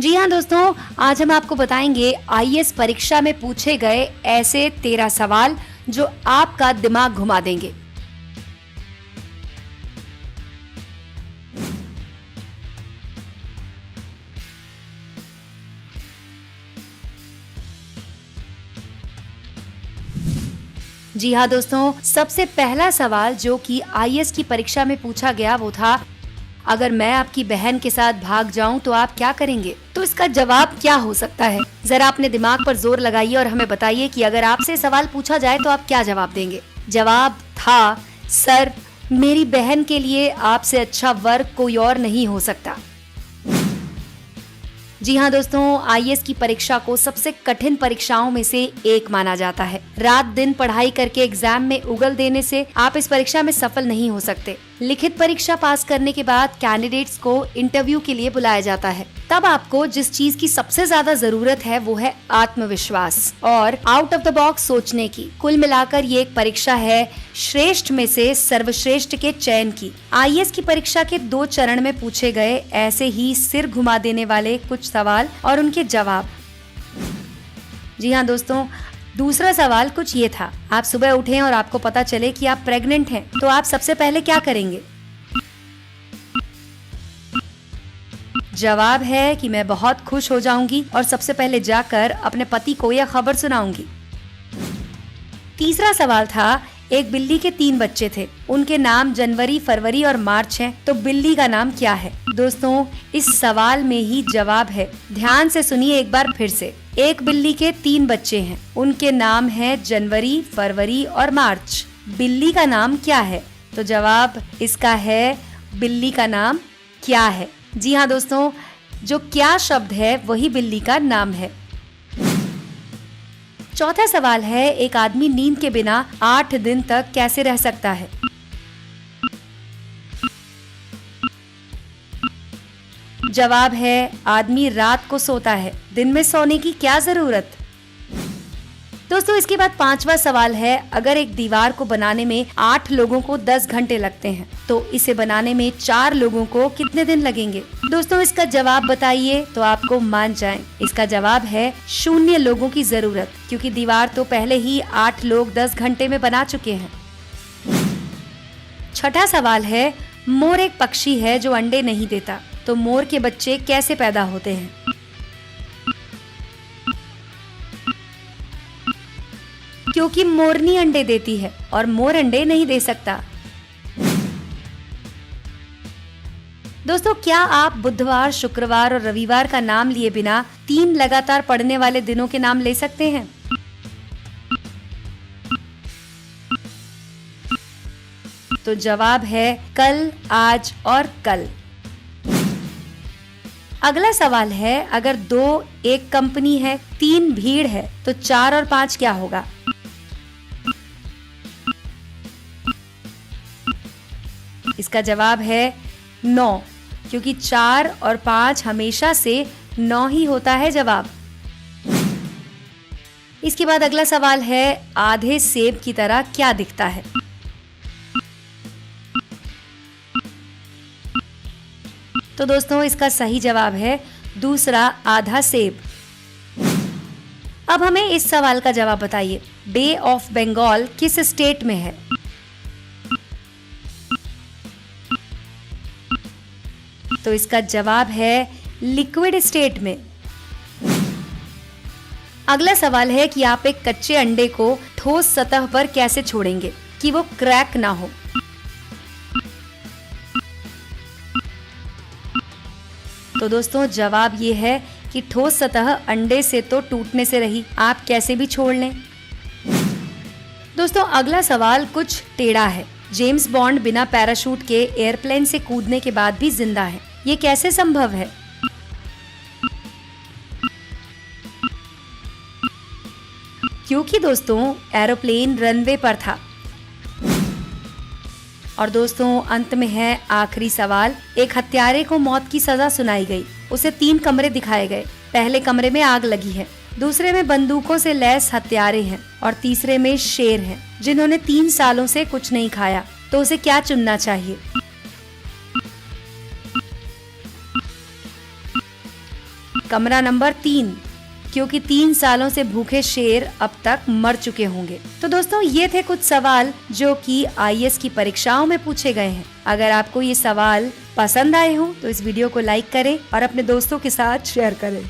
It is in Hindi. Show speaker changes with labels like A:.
A: जी हाँ दोस्तों, आज हम आपको बताएंगे आईएएस परीक्षा में पूछे गए ऐसे 13 सवाल जो आपका दिमाग घुमा देंगे। जी हाँ दोस्तों, सबसे पहला सवाल जो कि आईएएस की परीक्षा में पूछा गया वो था, अगर मैं आपकी बहन के साथ भाग जाऊं तो आप क्या करेंगे? तो इसका जवाब क्या हो सकता है? जरा अपने दिमाग पर जोर लगाइए और हमें बताइए कि अगर आपसे सवाल पूछा जाए तो आप क्या जवाब देंगे। जवाब था, सर, मेरी बहन के लिए आपसे अच्छा वर कोई और नहीं हो सकता। जी हाँ दोस्तों, आईएएस की परीक्षा को सबसे कठिन परीक्षाओं में से एक माना जाता है। रात दिन पढ़ाई करके एग्जाम में उगल देने से आप इस परीक्षा में सफल नहीं हो सकते। लिखित परीक्षा पास करने के बाद कैंडिडेट्स को इंटरव्यू के लिए बुलाया जाता है। तब आपको जिस चीज की सबसे ज्यादा जरूरत है वो है आत्मविश्वास और आउट ऑफ द बॉक्स सोचने की। कुल मिलाकर ये एक परीक्षा है श्रेष्ठ में से सर्वश्रेष्ठ के चयन की। आईएएस की परीक्षा के 2 चरण में पूछे गए ऐसे ही सिर घुमा देने वाले कुछ सवाल और उनके जवाब। जी हाँ दोस्तों, दूसरा सवाल कुछ ये था, आप सुबह उठें और आपको पता चले कि आप प्रेग्नेंट हैं, तो आप सबसे पहले क्या करेंगे? जवाब है कि मैं बहुत खुश हो जाऊंगी और सबसे पहले जाकर अपने पति को यह खबर सुनाऊंगी। तीसरा सवाल था, एक बिल्ली के 3 बच्चे थे, उनके नाम जनवरी, फरवरी और मार्च हैं, तो बिल्ली का नाम क्या है? दोस्तों, इस सवाल में ही जवाब है। ध्यान से सुनिए एक बार फिर से। एक बिल्ली के 3 बच्चे हैं, उनके नाम है जनवरी, फरवरी और मार्च। बिल्ली का नाम क्या है? तो जवाब इसका है, बिल्ली का नाम क्या है। जी हाँ दोस्तों, जो क्या शब्द है वही बिल्ली का नाम है। चौथा सवाल है, एक आदमी नींद के बिना 8 दिन तक कैसे रह सकता है? जवाब है, आदमी रात को सोता है, दिन में सोने की क्या जरूरत। दोस्तों, इसके बाद 5वां सवाल है, अगर एक दीवार को बनाने में 8 लोगों को 10 घंटे लगते हैं, तो इसे बनाने में 4 लोगों को कितने दिन लगेंगे? दोस्तों, इसका जवाब बताइए तो आपको मान जाएं। इसका जवाब है 0 लोगों की जरूरत, क्योंकि दीवार तो पहले ही 8 लोग 10 घंटे में बना चुके हैं। छठा सवाल है, मोर एक पक्षी है जो अंडे नहीं देता, तो मोर के बच्चे कैसे पैदा होते हैं? क्योंकि मोरनी अंडे देती है और मोर अंडे नहीं दे सकता। दोस्तों, क्या आप बुधवार, शुक्रवार और रविवार का नाम लिए बिना 3 लगातार पढ़ने वाले दिनों के नाम ले सकते हैं? तो जवाब है कल, आज और कल। अगला सवाल है, अगर 2 एक कंपनी है, 3 भीड़ है, तो 4 और 5 क्या होगा? इसका जवाब है 9, क्योंकि 4 और 5 हमेशा से 9 ही होता है जवाब। इसके बाद अगला सवाल है, आधे सेब की तरह क्या दिखता है? तो दोस्तों, इसका सही जवाब है दूसरा, आधा सेब। अब हमें इस सवाल का जवाब बताइए, बे ऑफ बंगाल किस स्टेट में है? तो इसका जवाब है लिक्विड स्टेट में। अगला सवाल है कि आप एक कच्चे अंडे को ठोस सतह पर कैसे छोड़ेंगे कि वो क्रैक ना हो? तो दोस्तों, जवाब ये है कि ठोस सतह अंडे से तो टूटने से रही, आप कैसे भी छोड़ लें। दोस्तों, अगला सवाल कुछ टेढ़ा है। जेम्स बॉन्ड बिना पैराशूट के एयरप्लेन से कूदने के बाद भी जिंदा है, ये कैसे संभव है? क्योंकि दोस्तों, एरोप्लेन रनवे पर था। और दोस्तों, अंत में है आखिरी सवाल, एक हत्यारे को मौत की सजा सुनाई गई, उसे 3 कमरे दिखाए गए। पहले कमरे में आग लगी है, दूसरे में बंदूकों से लैस हत्यारे हैं और तीसरे में शेर हैं जिन्होंने 3 सालों से कुछ नहीं खाया, तो उसे क्या चुनना चाहिए? कमरा नंबर 3, क्योंकि 3 सालों से भूखे शेर अब तक मर चुके होंगे। तो दोस्तों ये थे कुछ सवाल जो कि आईएएस की परीक्षाओं में पूछे गए हैं। अगर आपको ये सवाल पसंद आए हो तो इस वीडियो को लाइक करें और अपने दोस्तों के साथ शेयर करें।